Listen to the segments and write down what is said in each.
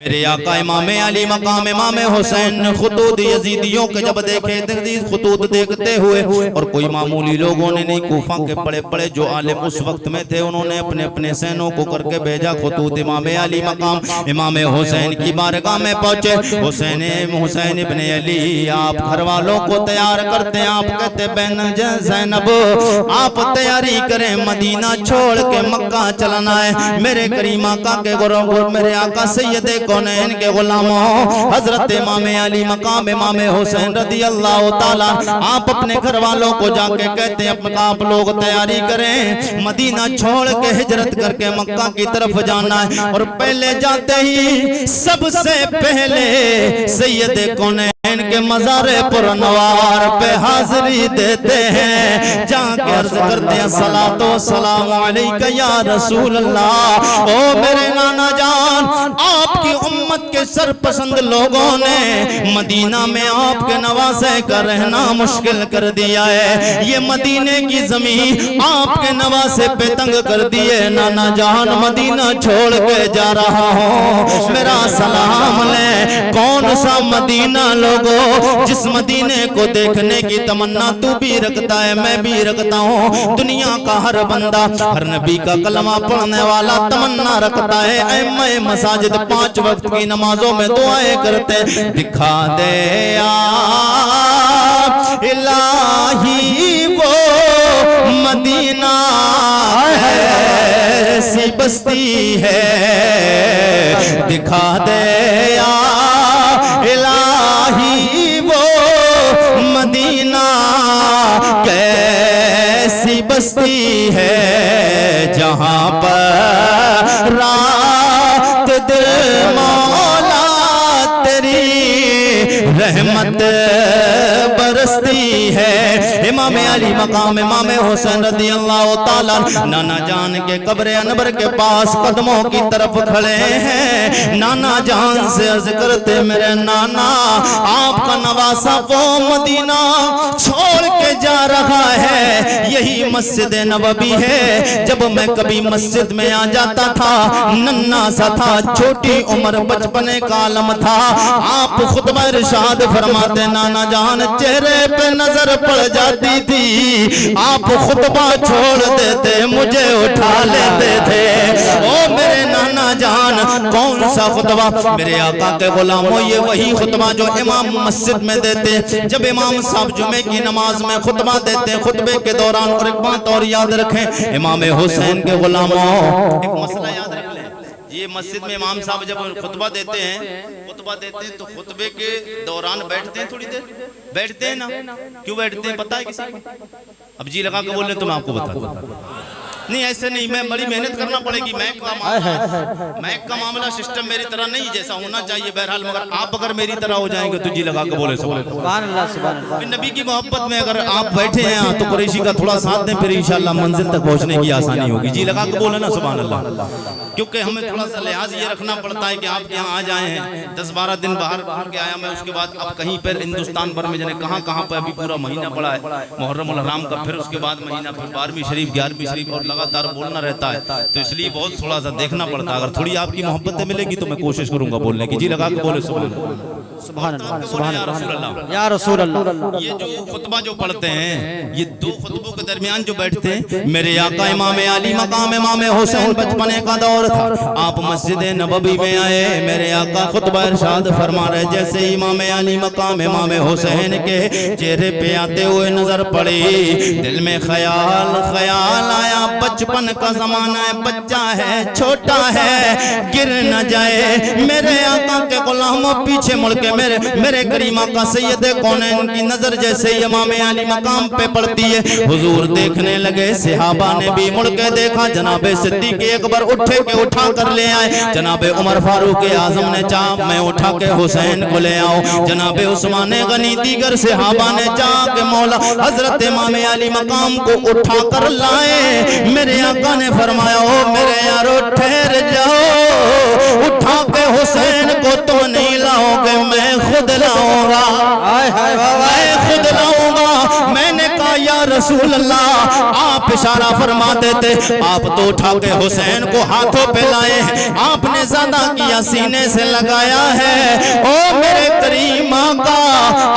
میرے آقا امام علی مقام امام حسین خطوط یزیدیوں کے جب دیکھے خطوط دیکھتے ہوئے اور کوئی معمولی لوگوں نے نہیں، کوفہ کے بڑے بڑے جو عالم اس وقت میں تھے انہوں نے اپنے اپنے سینوں کو کر کے بھیجا خطوط امام علی مقام امام حسین کی بارگاہ میں پہنچے۔ حسین ابن علی آپ گھر والوں کو تیار کرتے ہیں، آپ کہتے بہن زینب آپ تیاری کریں، مدینہ چھوڑ کے مکہ چلنا ہے۔ میرے کریم آقا کے گھروں میرے آقا سید کونین کے غلاموں حضرت امام علی مقام امام حسین رضی اللہ تعالیٰ آپ اپنے گھر والوں کو جا کے کہتے ہیں آپ لوگ تیاری کریں، مدینہ چھوڑ کے ہجرت کر کے مکہ کی طرف جانا ہے، اور پہلے جاتے ہی سب سے پہلے سید کونین کے مزار پرنوار پہ حاضری دیتے ہیں، جہاں کے عرض کرتے ہیں صلاۃ و سلام علیکہ یا رسول اللہ۔ او میرے نانا جان، آپ کی امت کے سرپسند لوگوں نے مدینہ میں آپ کے نواسے کا رہنا مشکل کر دیا ہے، یہ مدینے کی زمین آپ کے نواسے پہ تنگ کر دیے، نانا جان مدینہ چھوڑ کے جا رہا ہوں، میرا سلام لیں۔ کون سا مدینہ لوگوں جس مدینے کو دیکھنے کی تمنا تو بھی رکھتا ہے، میں بھی رکھتا ہوں، دنیا کا ہر بندہ ہر نبی کا کلمہ پڑھنے والا تمنا رکھتا ہے، ائمہ مساجد 5 وقت کی نمازوں میں دعائیں کرتے، دکھا دے یا الہی وہ مدینہ ایسی بستی ہے، دکھا دے یا الہی وہ مدینہ کیسی بستی ہے، جہاں پر رات دل مولا تیری رحمت برستی ہے۔ امام علی مقام امام حسین رضی اللہ تعالیٰ نانا جان کے قبر انور کے پاس قدموں کی طرف کھڑے ہیں، نانا جان سے عرض کرتے میرے نانا آپ کا نواسا وہ مدینہ چھوڑ کے جا رہا ہے، یہی مسجد نبوی ہے، جب میں کبھی مسجد میں آ جاتا تھا ننھا سا تھا، چھوٹی عمر بچپنے کا عالم تھا، آپ خطبہ ارشاد فرماتے نانا جان چہرے پہ نظر پڑ جاتی تھی، آپ خطبہ چھوڑ دیتے مجھے اٹھا لیتے تھے۔ او میرے نانا جان کون سا خطبہ؟ میرے آقا کے غلاموں یہ وہی خطبہ جو امام مسجد میں دیتے، جب امام صاحب جمعے کی نماز میں خطبہ دیتے خطبے کے دوران، اور ایک بات اور یاد رکھیں امام حسین کے غلاموں ایک مسئلہ یاد رکھ لیں، یہ مسجد میں امام صاحب جب خطبہ دیتے ہیں تو خطبے کے دوران بیٹھتے ہیں، تھوڑی دیر بیٹھتے ہیں نا، کیوں بیٹھتے ہیں پتہ ہے کسی کو؟ اب جی لگا کے بول لیں تو میں آپ کو بتا دوں، نہیں ایسے نہیں، میں بڑی محنت کرنا پڑے گی، میک کا معاملہ سسٹم میری طرح نہیں جیسا ہونا چاہیے، بہرحال مگر آپ اگر میری طرح ہو جائیں گے تو جی لگا کے بولے سبحان اللہ۔ نبی کی محبت میں اگر آپ بیٹھے ہیں تو قریشی کا تھوڑا ساتھ دیں، پھر انشاءاللہ منزل تک پہنچنے کی آسانی ہوگی، جی لگا کے بولے نا سبحان اللہ، کیونکہ ہمیں تھوڑا سا لحاظ یہ رکھنا پڑتا ہے کہ آپ یہاں آ جائیں ہیں 10-12 دن باہر کے آیا میں، اس کے بعد اب کہیں پر ہندوستان بھر میں جانے کہاں پہ ابھی پورا مہینہ پڑا ہے محرم الحرام کا، پھر اس کے بعد مہینہ پھر 12ویں شریف 11ویں شریف اور لگاتار بولنا رہتا ہے، تو اس لیے بہت تھوڑا سا دیکھنا پڑتا ہے، اگر تھوڑی آپ کی محبتیں ملے گی تو میں کوشش کروں گا بولنے کی، جی لگا کے بولے سبحان اللہ یا رسول اللہ۔ یہ جو خطبہ جو پڑھتے ہیں یہ 2 خطبوں کے درمیان جو بیٹھتے ہیں، میرے آقا امام علی مقام امام حسین بچپنے کا دور تھا، آپ مسجد نبوی میں آئے، میرے آقا خطبہ ارشاد فرما رہے، جیسے امام علی مقام امام حسین کے چہرے پہ آتے ہوئے نظر پڑی، دل میں خیال آیا، بچپن کا زمانہ ہے، بچہ ہے چھوٹا ہے گر نہ جائے، میرے آقا کے غلاموں پیچھے مڑ کے میرے کریم آقا سید کونین کی نظر جیسے امام علی مقام پہ پڑتی ہے، حضور دیکھنے لگے، صحابہ نے بھی مڑ کے دیکھا، جناب صدیق اکبر اٹھے کے اٹھا کر لے آئے، جناب عمر فاروق اعظم نے چاہ میں اٹھا کے حسین کو لے آؤں، جناب عثمان غنی دیگر صحابہ نے چاہ کہ مولا حضرت امام علی مقام کو اٹھا کر لائے، میرے آقا نے فرمایا او میرے یارو ٹھہر جاؤ، اٹھا کے حسین کو تم نہیں لاؤ گے، میں خود لاؤں گا، میں خود لاؤں گا۔ میں نے کہا یا یا رسول اللہ، آپ اشارہ فرماتے تھے، آپ تو اٹھا کے حسین کو ہاتھوں پہ لائے ہیں، آپ نے زیادہ کیا سینے سے لگایا ہے، او میرے کریم آقا،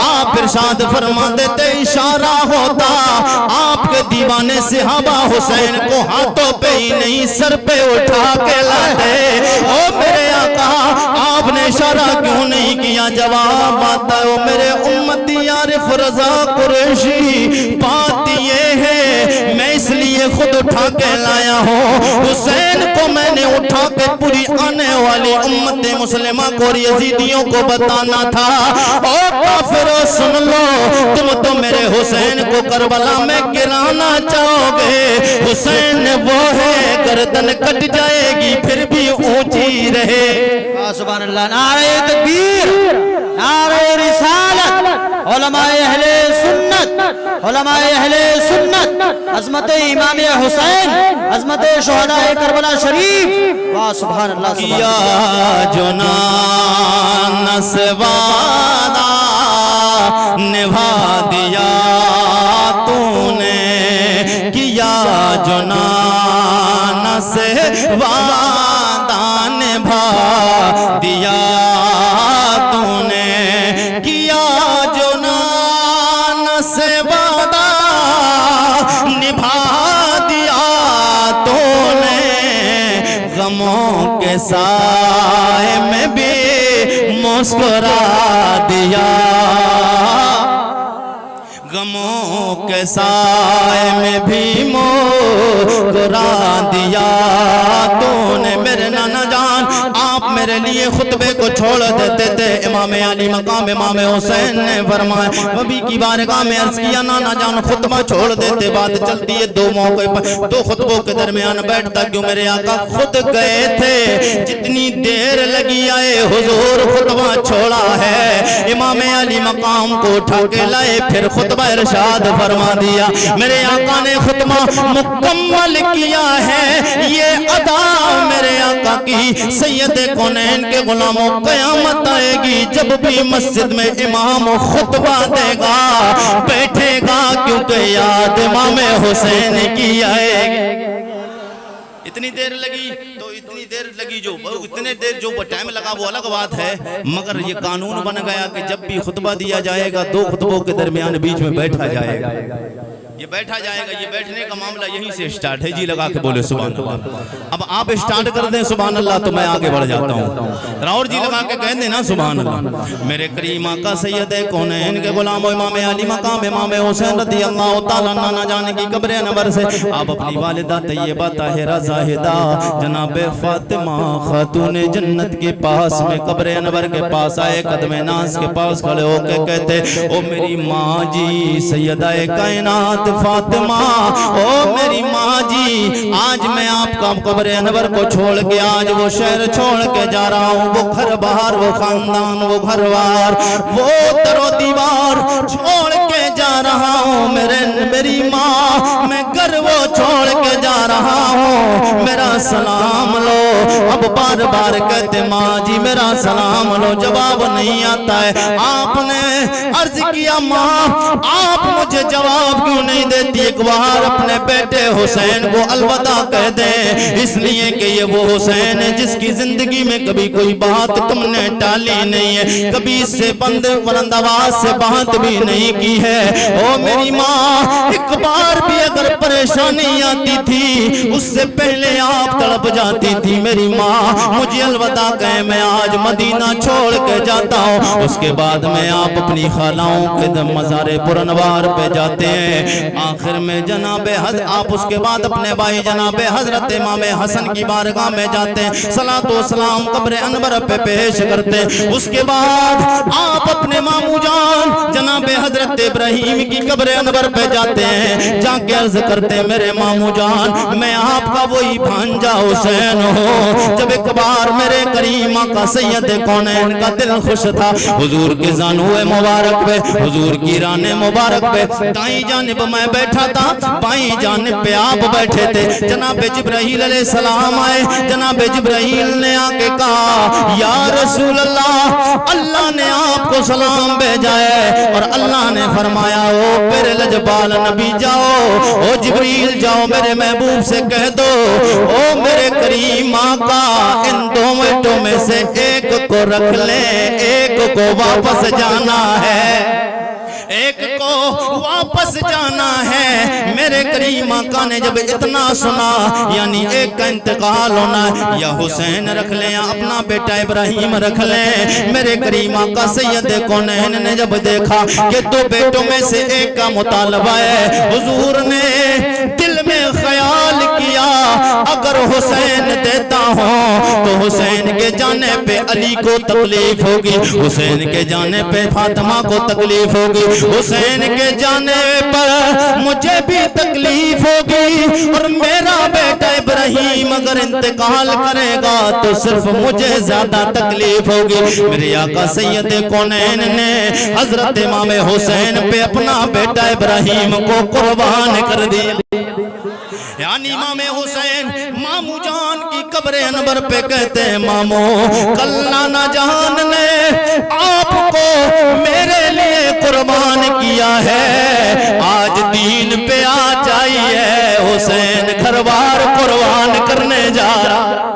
آپ ارشاد فرماتے تھے اشارہ ہوتا، آپ کے دیوانے صحابہ حسین کو ہاتھوں پہ ہی نہیں سر پہ اٹھا کے لاتے، او میرے آقا آپ نے اشارہ کیوں نہیں کیا؟ جواب آتا ہے، او میرے امتی عارف رضا قریشی، بات یہ ہے میں اس لیے خود اٹھا کے لایا ہوں، حسین کو میں نے اٹھا کے پوری آنے والی امت مسلمہ کو اور یزیدیوں کو بتانا تھا، او کافروں سن لو، تم تو میرے حسین کو کربلا میں گرانا چاہو گے، حسین وہ ہے گردن کٹ جائے گی پھر بھی اونچی رہے۔ سبحان اللہ، نعرہ تکبیر، نعرہ رسالت، علماء اہل سنت، علماء اہل سنت، عظمت امام حسین، عظمت شہداء کربلا شریف، واہ سبحان اللہ۔ کیا جنان سے وعدہ نبھا دیا تو نے، کیا جنان سے وعدہ نبھا دیا تو نے، کیا جنان سے وعدہ نبھا دیا تو نے، غموں کے سائے میں بھی مسکرا دیا، غموں کے سائے میں بھی مسکرا دیا تو نے۔ میرے نانا جان آپ میرے لیے خطبے کو چھوڑ دیتے تھے، امام علی مقام امام حسین نے فرمایا، نبی کی بارگاہ میں عرض کیا نانا جان خطبہ چھوڑ دیتے، بات چلتی ہے دو موقع پر، دو خطبوں کے درمیان بیٹھتا کیوں؟ میرے آقا خود گئے تھے، جتنی دیر لگی آئے حضور خطبہ چھوڑا ہے، امام علی مقام کو اٹھا کے لائے پھر خطبہ ارشاد فرما دیا، میرے آقا نے خطبہ مکمل کیا ہے، یہ ادا میرے آقا کی سید کونین کے غلاموں، قیامت آئے گی جب بھی مسجد میں امام خطبہ دے گا بیٹھے گا، کیونکہ یاد امام حسین کی آئے گی۔ اتنی دیر لگی تو اتنی دیر لگی، جو اتنے دیر جو ٹائم لگا وہ الگ بات ہے، مگر یہ قانون بن گیا کہ جب بھی خطبہ دیا جائے گا دو خطبوں کے درمیان بیچ میں بیٹھا جائے گا، یہ بیٹھا جائے گا، یہ بیٹھنے کا معاملہ یہیں سے سٹارٹ ہے۔ جی لگا کے بولے سبحان اللہ۔ اب آپ سٹارٹ کر دیں سبحان اللہ تو میں آگے بڑھ جاتا ہوں، راؤر جی لگا کے کہہ دینا سبحان اللہ۔ میرے کریم آقا سید کونین کے غلام امام علی مقام امام حسین رضی اللہ تعالیٰ نانا جان کی قبر انور سے آپ اپنی والدہ طیبہ طاہرہ زاہدہ جناب فاطمہ خاتون جنت کے پاس میں قبر انور کے پاس آئے، قدم ناز کے پاس کھڑے ہو کے کہتے، او میری ماں جی سیدہ کائنات فاطمہ، او میری ماں جی آج میں آپ کا قبر انور کو چھوڑ کے آج وہ شہر چھوڑ کے جا رہا ہوں، وہ گھر بہار، وہ خاندان، وہ گھر بار، وہ در و دیوار چھوڑ کے جا رہا ہوں، میری ماں میں گھر وہ چھوڑ کے جا رہا ہوں، میرا سلام لو۔ اب بار بار کہتے ماں جی میرا سلام لو، جواب نہیں آتا ہے۔ آپ نے عرض کیا ماں آپ مجھے جواب کیوں نہیں دیتی؟ ایک بار اپنے بیٹے حسین کو الوداع کہہ دیں، اس لیے کہ یہ وہ حسین ہے جس کی زندگی میں کبھی کوئی بات تم نے ٹالی نہیں ہے، کبھی اس سے بلند آواز سے بات بھی نہیں کی ہے۔ او میری ماں ایک بار بھی اگر پریشانی آتی تھی اس سے پہلے آپ تڑپ جاتی تھی، میری ماں مجھے الوداع کہے، میں آج مدینہ چھوڑ کے جاتا ہوں۔ اس کے بعد میں آپ اپنی خالاؤں کے مزار پرانوار پہ جاتے ہیں، آخر میں جناب حضرت آپ اس کے بعد اپنے بھائی جناب حضرت امام حسن کی بارگاہ میں جاتے ہیں، صلاۃ و سلام قبر انور پہ پیش کرتے ہیں۔ اس کے بعد آپ اپنے ماموں جان جناب حضرت ابراہیم کی قبر انور پہ جاتے ہیں، جا کے عرض کر کرتے میرے مامو جان میں آپ کا وہی بھانجا حسین ہوں. جب ایک بار میرے کریم آقا سید کونین کا دل خوش تھا حضور کی زانوئے مبارک پہ حضور کی ران مبارک پہ دائیں جانب میں بیٹھا تھا بائیں جانب پہ آپ بیٹھے تھے. جناب جبرائیل علیہ السلام آئے. جناب جبرائیل نے آکے کہا یا رسول اللہ اللہ نے آپ کو سلام بھیجا ہے. اور اللہ نے فرمایا او پھر لجبال نبی جاؤ او جبریل جاؤ میرے محبوب سے کہہ دو او میرے کریم آقا ان دو بیٹوں میں سے ایک کو رکھ لیں ایک کو واپس جانا ہے ایک کو واپس جانا ہے. میرے کریم آقا نے جب اتنا سنا یعنی ایک کا انتقال ہونا ہے یا حسین رکھ لیں یا اپنا بیٹا ابراہیم رکھ لیں. میرے کریم آقا سید کونین نے جب دیکھا کہ دو بیٹوں میں سے ایک کا مطالبہ ہے حضور نے دل میں خیال کیا اگر حسین دیتا ہوں تو حسین کے جانے پہ علی کو تکلیف ہوگی حسین کے جانے پہ فاطمہ کو تکلیف ہوگی حسین کے جانے پر مجھے بھی تکلیف ہوگی اور میرا بیٹا ابراہیم اگر انتقال کرے گا تو صرف مجھے زیادہ تکلیف ہوگی. میرے آقا سید کونین نے حضرت امام حسین پہ اپنا بیٹا ابراہیم کو قربان کر دیا. یعنی امام حسین مامو جان کی قبر انور پہ کہتے ہیں مامو کل نانا جان نے آپ کو میرے لیے قربان کیا ہے آج دین پہ آ جائیے حسین گھر بار قربان کرنے جا رہا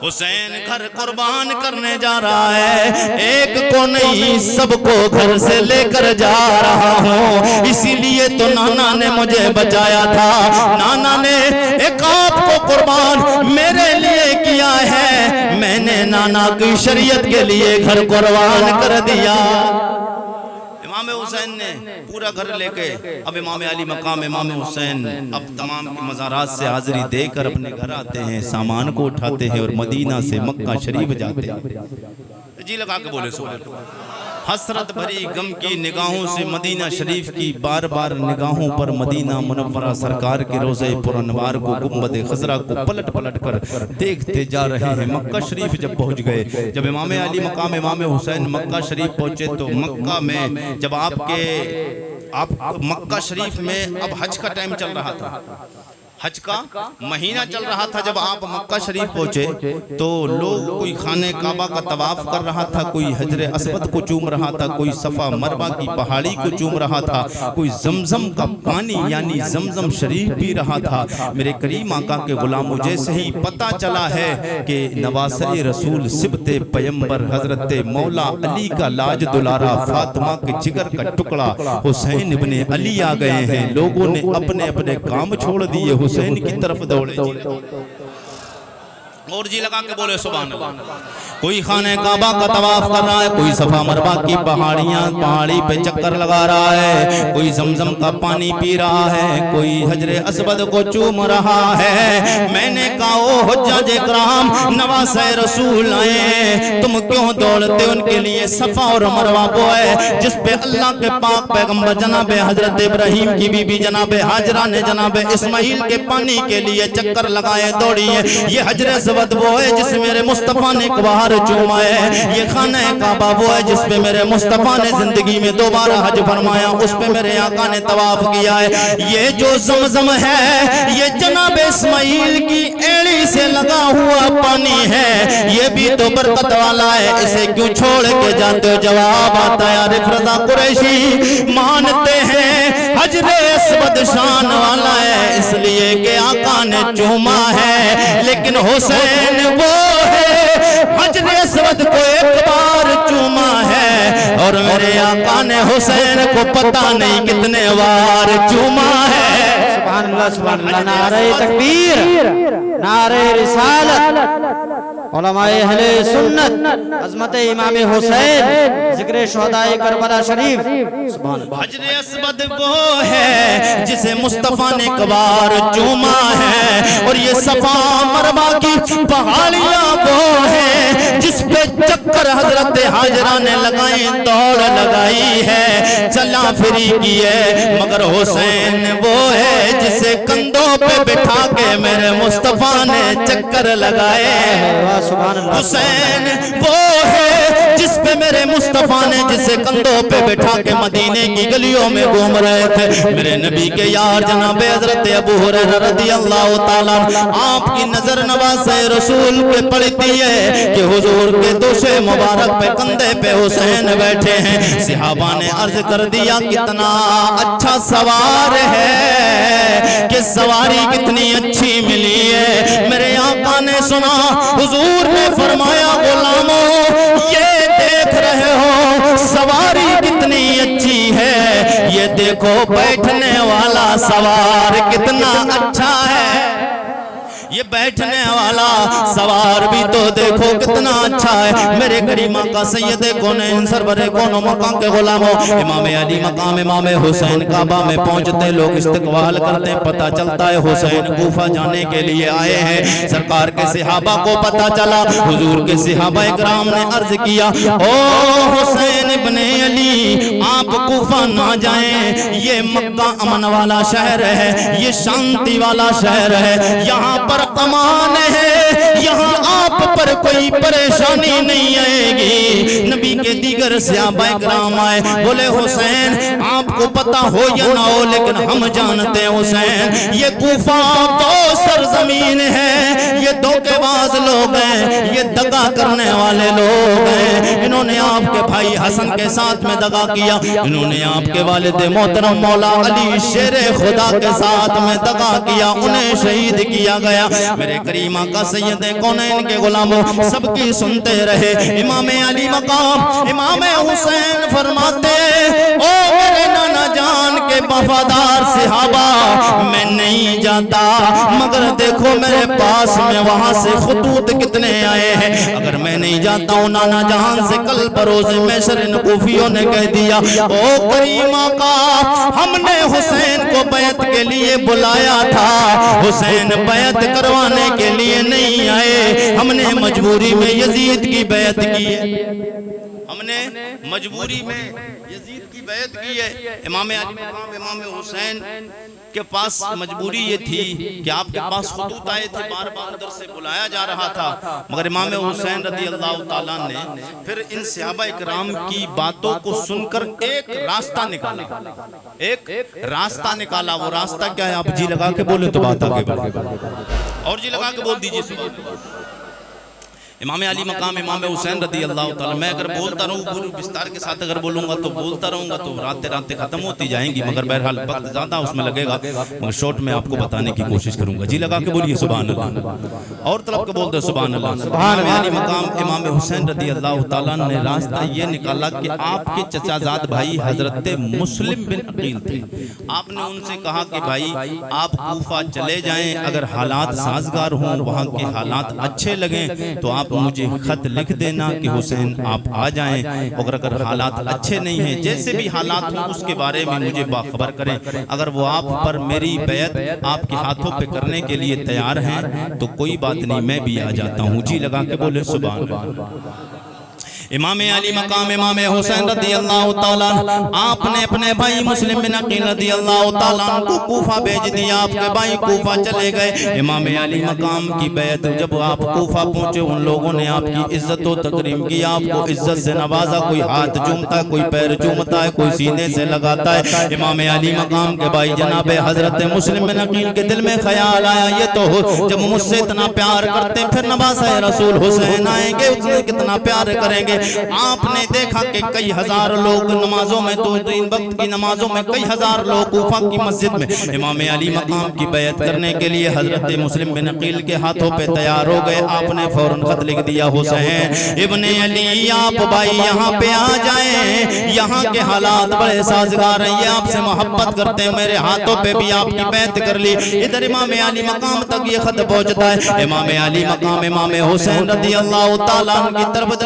حسین گھر قربان کرنے جا رہا ہے. ایک کو نہیں سب کو گھر سے لے کر جا رہا ہوں اسی لیے تو نانا نے مجھے بچایا تھا. نانا نے ایک آپ کو قربان میرے لیے کیا ہے میں نے نانا کی شریعت کے لیے گھر قربان کر دیا. امام حسین نے پورا گھر لے کے اب امام علی مقام امام حسین اب تمام مزارات سے حاضری دے کر اپنے گھر آتے ہیں سامان کو اٹھاتے ہیں اور مدینہ سے مکہ شریف جاتے ہیں. جی لگا کے بولے سبحان اللہ. حسرت بھری غم کی نگاہوں سے مدینہ شریف کی بار بار نگاہوں پر مدینہ منورہ سرکار کے روضہ پرانوار کو گنبد خضرا کو پلٹ پلٹ کر دیکھتے جا رہے ہیں. مکہ شریف جب پہنچ گئے جب امام علی مقام امام حسین مکہ شریف پہنچے تو مکہ میں جب آپ مکہ شریف میں اب حج کا ٹائم چل رہا تھا حج کا مہینہ چل رہا تھا. جب آپ مکہ شریف پہنچے تو لوگ کوئی خانہ کعبہ کا طواف کر رہا تھا کوئی حجر اسود کو چوم رہا تھا کوئی صفا مروہ کی پہاڑی کو چوم رہا تھا کوئی زمزم کا پانی یعنی زمزم شریف پی رہا تھا. میرے کریم آقا کے غلاموں جیسے ہی پتہ چلا ہے کہ نواسہ رسول سبت پیمبر حضرت مولا علی کا لاج دلارا فاطمہ کے جگر کا ٹکڑا حسین ابن علی آ گئے ہیں لوگوں نے اپنے اپنے کام چھوڑ دیے حسین کی طرف دوڑے. اور جی لگا کے بولے سبحان اللہ. کوئی خانہ کعبہ کا طواف کر رہا ہے کوئی صفا مروہ کی پہاڑی پہ چکر لگا رہا ہے کوئی زمزم کا پانی پی رہا ہے کوئی حجر اسود کو چوم رہا ہے. میں نے کہا او حجاج کرام نواسہ رسول آئے تم کیوں دوڑتے ان کے لیے صفا اور مروہ وہ ہے جس پہ اللہ کے پاک پیغمبر جناب حضرت ابراہیم کی بی بی جناب حاجرہ نے جناب اسماعیل کے پانی کے لیے چکر لگائے دوڑی ہے. یہ حجر اسود وہ ہے جس میرے مصطفیٰ نے ایک بار چوما ہے. یہ خانہ کعبہ وہ ہے جس پہ میرے مصطفیٰ نے زندگی میں دوبارہ حج فرمایا اس پہ میرے آقا نے طواف کیا ہے. یہ جو زمزم ہے یہ جناب اسماعیل کی ایڑی سے لگا ہوا پانی ہے یہ بھی تو برکت والا ہے اسے کیوں چھوڑ کے جاتے ہو. جواب آتا ہے عارف رضا قریشی مانتے ہیں حجر اسود شان والا ہے اس لیے کہ آقا نے چوما ہے لیکن حسین وہ ہے حجر اسود کو ایک بار چوما ہے اور میرے آقا نے حسین کو پتہ نہیں کتنے بار چوما ہے. سبحان اللہ نعرہ تکبیر نعرہ رسالت علماء اہل سنت عظمت امام حسین ذکر شہداء کربلا شریف. سبحان اللہ. حجر اسود وہ ہے جسے مصطفیٰ نے کبار چوما ہے اور یہ صفا مروہ کی پہاڑیاں وہ ہے جس پہ چکر حضرت حاجرہ نے لگائیں دوڑ لگائی ہے چلا پھری کی ہے مگر حسین وہ ہے جسے کندھوں پہ بٹھا کے میرے مصطفیٰ نے چکر لگائے حسین وہ ہے جس پہ میرے مصطفیٰ نے جسے کندھوں پہ بٹھا کے مدینے کی گلیوں میں گھوم رہے تھے میرے نبی کے یار جناب حضرت ابو ہریرہ رضی اللہ تعالیٰ آپ کی نظر نواز رسول کے پڑتی ہے کہ حضور کے دوشے مبارک پہ کندھے پہ حسین بیٹھے ہیں صحابہ نے عرض کر دیا کتنا اچھا سوار ہے کہ سواری کتنی اچھی ملی ہے میرے آقا نے سنا حضور نے فرمایا غلاموں یہ دیکھ رہے ہو سواری کتنی اچھی ہے یہ دیکھو بیٹھنے والا سوار کتنا اچھا ہے یہ بیٹھنے والا سوار بھی تو دیکھو کتنا اچھا ہے میرے کریم آقا سید کونین سرور کون و مکان کے غلاموں امام علی مقام امام حسین کعبہ میں پہنچتے لوگ استقبال کرتے پتہ چلتا ہے حسین کوفہ جانے کے لیے آئے ہیں سرکار کے صحابہ کو پتہ چلا حضور کے صحابہ اکرام نے عرض کیا او حسین ابن علی آپ کوفہ نہ جائیں یہ مکہ امن والا شہر ہے یہ شانتی والا شہر ہے یہاں پر امان ہے یہاں آپ پر کوئی پریشانی نہیں آئے گی نبی کے دیگر صحابہ اکرام آئے بولے حسین آپ کو پتہ ہو یا نہ ہو لیکن ہم جانتے ہیں حسین یہ کوفہ وہ سرزمین ہے یہ دھوکے باز لوگ ہیں یہ دغا کرنے والے لوگ ہیں انہوں نے آپ کے بھائی حسن کے ساتھ میں دغا کیا انہوں نے آپ کے والد محترم مولا علی شیر خدا کے ساتھ میں دغا کیا انہیں شہید کیا گیا میرے کریم آقا سید کونین کے غلاموں سب کی سنتے رہے امام علی مقام امام حسین فرماتے او میرے نانا جان کے وفادار صحابہ میں نہیں جاتا مگر دیکھو میرے پاس میں وہاں سے خطوط کتنے آئے ہیں اگر میں نہیں جاتا ہوں نانا جان سے کل بروز محشر کوفیوں نے کہہ دیا او کریم آقا ہم نے حسین کو بیعت کے لیے بلایا تھا حسین بیعت کروانے کے لیے نہیں آئے ہم نے مجبوری میں یزید کی بیعت کی ہے ہم نے مجبوری میں یزید کی بیعت کی ہے امام علی مقام امام حسین کے پاس مجبوری یہ تھی کہ آپ کے پاس خطوط آئے تھے بار بار اندر سے بلایا جا رہا تھا مگر امام حسین رضی اللہ تعالیٰ نے پھر ان صحابہ اکرام کی باتوں کو سن کر ایک راستہ نکالا وہ راستہ کیا ہے آپ جی لگا کے بولے تو بات آگے بڑھے اور جی لگا کے بول دیجئے سبحان اللہ امام علی مقام امام حسین رضی اللہ تعالیٰ میں اگر بولتا رہوں پوری بستار کے ساتھ اگر بولوں گا تو بولتا رہوں گا تو راتیں ختم ہوتی جائیں گی مگر بہرحال وقت زیادہ اس میں لگے گا مگر شارٹ میں آپ کو بتانے کی کوشش کروں گا جی لگا کے بولیے سبحان اللہ اور طلب کے بولتے سبحان اللہ امام علی مقام امام حسین رضی اللہ تعالیٰ نے راستہ یہ نکالا کہ آپ کے چچا زاد بھائی حضرت مسلم بن عقیل تھے آپ نے ان سے کہا کہ بھائی آپ کوفہ چلے جائیں اگر حالات سازگار ہوں وہاں کے حالات اچھے لگیں تو آپ مجھے خط لکھ دینا کہ حسین آپ آ جائیں اگر حالات اچھے نہیں ہیں جیسے بھی حالات ہوں اس کے بارے میں مجھے باخبر کریں اگر وہ آپ پر میری بیعت آپ کے ہاتھوں پہ کرنے کے لیے تیار ہیں تو کوئی بات نہیں میں بھی آ جاتا ہوں جی لگا کے بولے سبحان اللہ امام علی مقام امام حسین رضی اللہ تعالیٰ آپ نے اپنے بھائی مسلم بن عقیل رضی اللہ تعالیٰ کو کوفہ بھیج دیا آپ کے بھائی کوفہ چلے گئے امام علی مقام کی بیعت جب آپ کوفہ پہنچے ان لوگوں نے آپ کی عزت و تکریم کی آپ کو عزت سے نوازا کوئی ہاتھ چومتا ہے کوئی پیر چومتا ہے کوئی سینے سے لگاتا ہے امام علی مقام کے بھائی جناب حضرت مسلم بن عقیل کے دل میں خیال آیا یہ تو جب مجھ سے اتنا پیار کرتے پھر نوازہ رسول حسین آئیں گے اس سے کتنا پیار کریں گے آپ نے دیکھا کہ کئی ہزار لوگ نمازوں میں دو تین وقت کی نمازوں میں کئی ہزار لوگ کوفہ کی مسجد میں امام علی مقام کی بیعت کرنے کے لیے حضرت مسلم بن عقیل کے ہاتھوں پہ تیار ہو گئے آپ نے فوراً خط لکھ دیا حسین ابن علی آپ بھائی یہاں پہ آ جائیں یہاں کے حالات بڑے سازگار ہیں یہ آپ سے محبت کرتے ہیں میرے ہاتھوں پہ بھی آپ کی بیعت کر لی ادھر امام علی مقام تک یہ خط پہنچتا ہے امام علی مقام امام حسین رضی اللہ تعالیٰ کی طرف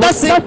10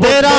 13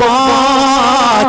5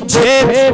6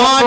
8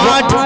8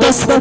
10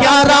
11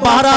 12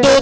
2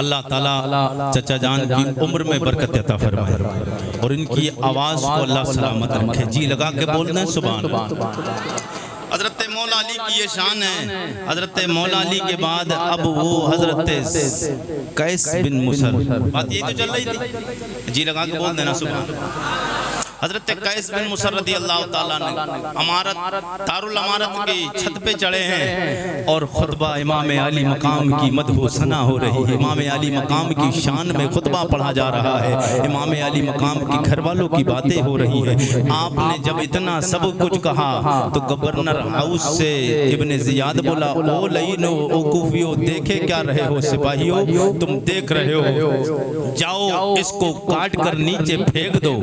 اللہ تعالیٰ چچا جان کی عمر میں برکت عطا فرمائے اور ان کی آواز کو اللہ سلامت رکھے. جی لگا کے بولنا ہے سبحان اللہ. حضرت مولا علی کی یہ شان ہے. حضرت مولا علی کے بعد اب وہ حضرت قیس بن مصر، بات یہی تو چل رہی تھی. جی لگا کے بول دینا سبحان اللہ. حضرت قیس بن مصر رضی اللہ تعالیٰ نے دارالامارت کی چھت پہ چڑھے ہیں اور خطبہ امام علی مقام کی مدح و ثنا ہو رہی ہے. امام علی مقام کی شان میں خطبہ پڑھا جا رہا ہے. امام علی مقام کی گھر والوں کی باتیں ہو رہی ہے. آپ نے جب اتنا سب کچھ کہا تو گورنر ہاؤس سے ابن زیاد بولا، او لئینو او کوفیو، دیکھے کیا رہے ہو سپاہیو، تم دیکھ رہے ہو، جاؤ اس کو کاٹ کر نیچے پھینک دو،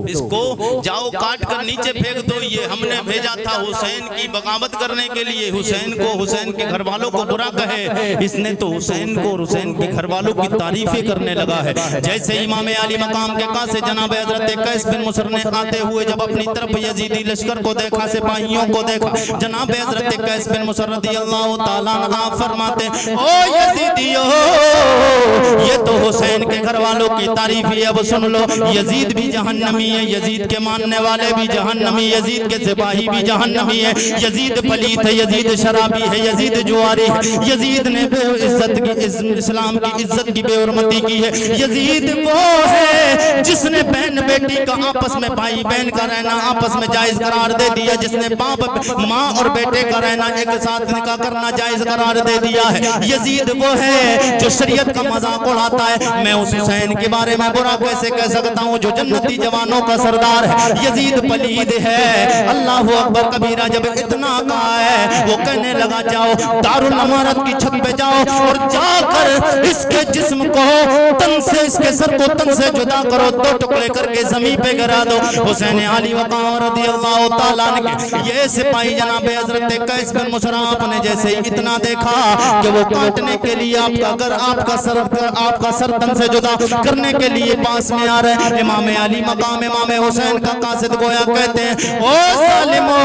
اس کو جاؤ کاٹ کر نیچے پھینک دو. یہ ہم نے بھیجا تھا حسین کی بغاوت کرنے کے لیے، حسین کو، حسین کے گھر والوں کو برا کہے. اس نے تو حسین کو اور حسین کے گھر والوں کی تعریفیں کرنے لگا ہے. جیسے امام علی مقام کے قاصد جناب حضرت قیس بن مصر نے آتے ہوئے جب اپنی طرف یزیدی لشکر کو دیکھا، سپاہیوں کو دیکھا، جناب حضرت قیس بن مصر رضی اللہ تعالیٰ عنہ فرماتے، او یزیدیو، یہ تو حسین کے گھر والوں کی تعریفی ہے. اب سن لو، یزید بھی جہنمی ہے، یزید کے ماننے والے بھی جہنمی، یزید کے سپاہی بھی جہنمی ہے. یزید پلیت ہے، یزید شرابی ہے، یزید جواری ہے. یزید نے بے عزت کی، اسلام کی عزت کی بے حرمتی کی ہے. یزید وہ ہے جس نے بہن بیٹی کا آپس میں، بھائی بہن کا رہنا آپس میں جائز قرار دے دیا، جس نے باپ ماں اور بیٹے کا رہنا ایک ساتھ نکاح کرنا جائز قرار دے دیا ہے. یزید وہ ہے جو شریعت کا مذاق اڑاتا ہے. میں اس حسین کے بارے میں برا کیسے کہہ سکتا ہوں جو جنتی جوانوں کا سردار ہے. یزید پلید ہے. اللہ اکبر کبیرہ. جب اتنا کہا ہے وہ کہنے لگا، جاؤ دارالامارت کی چھت پہ جاؤ اور جا کر اس کے جسم کو تن سے، اس کے سر کو تن سے جدا کرو، دو ٹکڑے کر کے زمین پہ گرا دو. حسین علی مقام رضی اللہ تعالیٰ عنہ یہ سپاہی جناب حضرت قیس بن مصر، آپ نے جیسے ہی اتنا دیکھا کہ وہ کاٹنے کے لیے آپ کا سر تن سے جدا کرنے کے لیے پاس میں آ رہے ہیں. امام علی مقام امام حسین کا قاصد گویا کہتے ہیں، او ظالمو،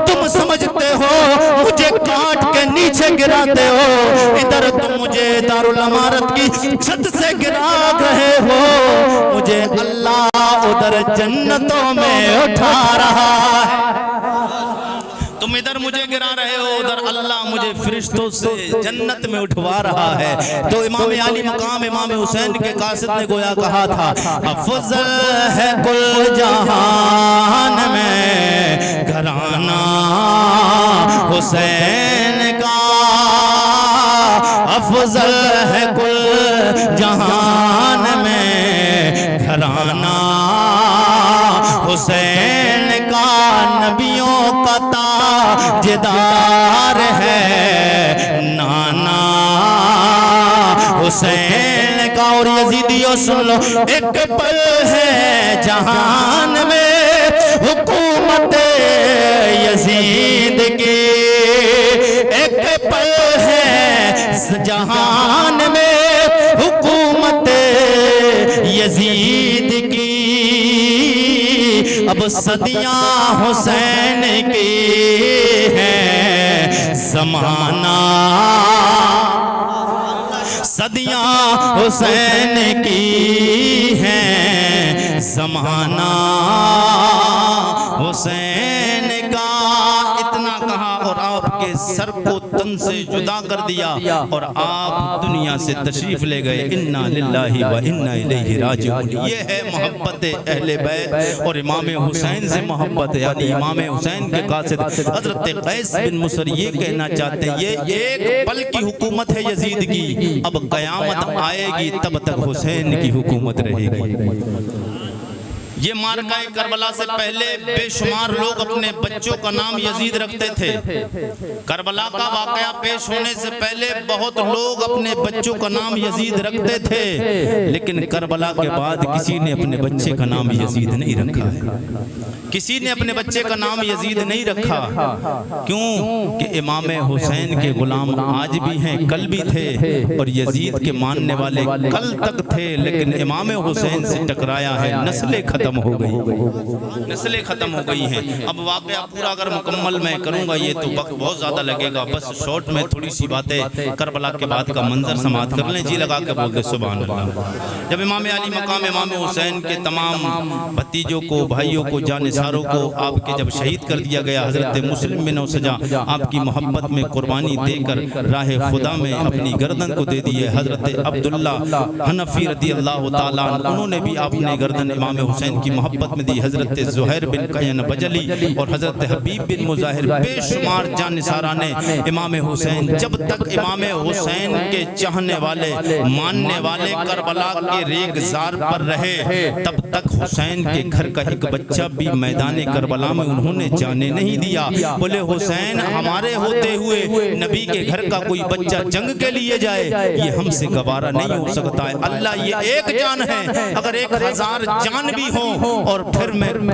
تم سمجھتے ہو مجھے کاٹ کے نیچے گراتے ہو، ادھر تم مجھے دارالامارت کی چھت سے گرا رہے ہو، مجھے اللہ ادھر جنتوں میں اٹھا رہا ہے. تم ادھر مجھے گرا رہے ہو، ادھر اللہ مجھے فرشتوں سے جنت میں اٹھوا رہا ہے. تو امام علی مقام امام حسین کے قاصد نے گویا کہا تھا، افضل ہے کل جہان میں گھرانہ حسین کا، افضل ہے کل جہان میں گھرانہ حسین کا، نبیوں کا تاجدار ہے نانا حسین کا. اور یزیدیوں سن لو، ایک پل ہے جہان میں حکومت یزید کی، ایک پل ہے جہان میں حکومت یزید کی. اب صدیاں حسین کی ہیں زمانہ، صدیاں حسین کی ہیں زمانہ حسین کا. اتنا کہا اور آپ کے سر کو تن سے جدا کر دیا اور آپ دنیا سے تشریف لے گئے. انا للہ و انا الیہ راجعون. یہ ہے محبت اہل بیت اور امام حسین سے محبت. یعنی امام حسین کے قاصد حضرت قیس بن مصر یہ کہنا چاہتے ہیں، یہ ایک پل کی حکومت ہے یزید کی، اب قیامت آئے گی تب تک حسین کی حکومت رہے گی. یہ مارکہ کربلا سے پہلے بے شمار لوگ اپنے بچوں کا نام یزید رکھتے تھے. کربلا کا واقعہ پیش ہونے سے پہلے بہت لوگ اپنے بچوں کا نام یزید رکھتے تھے، لیکن کربلا کے بعد کسی نے اپنے بچے کا نام یزید نہیں رکھا ہے. کسی نے اپنے بچے کا نام یزید نہیں رکھا. کیوں کہ امام حسین کے غلام آج بھی ہیں، کل بھی تھے، اور یزید کے ماننے والے کل تک تھے، لیکن امام حسین سے ٹکرایا ہے، نسلیں ختم ختم ہو گئی، نسلیں ختم ہو گئی ہیں۔ اب واقعہ پورا اگر مکمل میں کروں گا یہ تو وقت بہت زیادہ لگے گا، بس شارٹ میں تھوڑی سی باتیں کربلا کے بعد کا منظر سماعت کر لیں۔ جی لگا کے بول دے سبحان اللہ۔ جب امام علی مقام امام حسین کے تمام بھتیجوں کو، بھائیوں کو، جانثاروں کو آپ کے جب شہید کر دیا گیا، حضرت مسلم بن سجا آپ کی محبت میں قربانی دے کر راہ خدا میں اپنی گردن کو دے دیے۔ حضرت عبداللہ حنفی رضی اللہ تعالیٰ انہوں نے بھی اپنی گردن امام حسین کی محبت میں دی۔ حضرت زہیر بن قین بجلی اور حضرت حبیب بن مظاہر بے شمار جانثاراں نے امام حسین، جب تک امام حسین کے چاہنے والے، ماننے والے کربلا کے ریگزار پر رہے، تب تک حسین کے گھر کا ایک بچہ بھی میدان کربلا میں انہوں نے جانے نہیں دیا۔ بولے حسین ہمارے ہوتے ہوئے نبی کے گھر کا کوئی بچہ جنگ کے لیے جائے، یہ ہم سے گوارا نہیں ہو سکتا ہے۔ اللہ یہ ایک جان ہے، اگر 1000 جان بھی ہوں اور پھر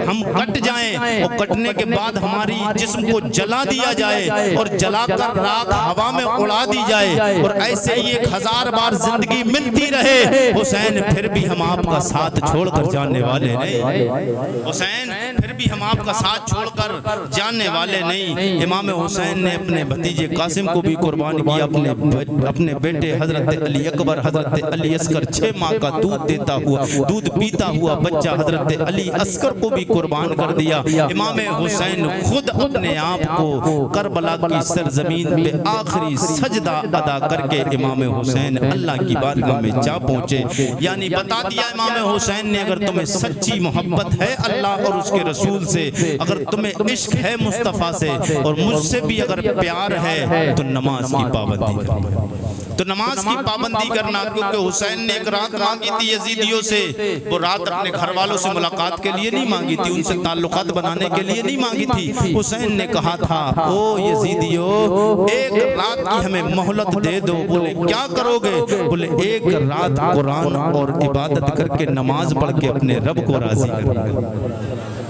ہم کٹ جائیں اور کٹنے کے بعد ہماری جسم کو جلا دیا جائے اور جلا کر راکھ ہوا میں اڑا دی جائے اور ایسے ہی 1000 بار زندگی ملتی رہے، حسین پھر بھی ہم آپ کا ساتھ چھوڑ کر جانے والے نہیں۔ حسین پھر بھی ہم آپ کا ساتھ چھوڑ کر جانے والے نہیں۔ امام حسین نے اپنے بھتیجے قاسم کو بھی قربان کیا، اپنے بیٹے حضرت علی اکبر، حضرت علی اصغر 6 ماہ کا دودھ پیتا ہوا بچہ حضرت علی اصغر کو بھی قربان کر دیا۔ امام حسین خود اپنے آپ کو کربلا کی سرزمین پہ آخری سجدہ ادا کر کے امام حسین اللہ کی بارگاہ میں جا پہنچے، یعنی بتا دیا امام حسین نے اگر تمہیں سچی محبت ہے اللہ اور اس کے رسول سے، اگر تمہیں عشق ہے مصطفیٰ سے اور مجھ سے بھی اگر پیار ہے تو نماز کی پابندی کرنا، تو نماز کی پابندی کرنا، کیونکہ حسین نے ایک رات مانگی تھی یزیدیوں سے، وہ رات اپنے گھر والوں سے ملاقات کے لیے نہیں مانگی تھی، ان سے تعلقات بنانے کے لیے نہیں مانگی تھی۔ حسین نے کہا تھا او یزیدیو ایک رات کی ہمیں مہلت دے دو۔ بولے کیا کرو گے؟ بولے ایک رات قرآن اور عبادت کر کے نماز پڑھ کے اپنے رب کو راضی کریں،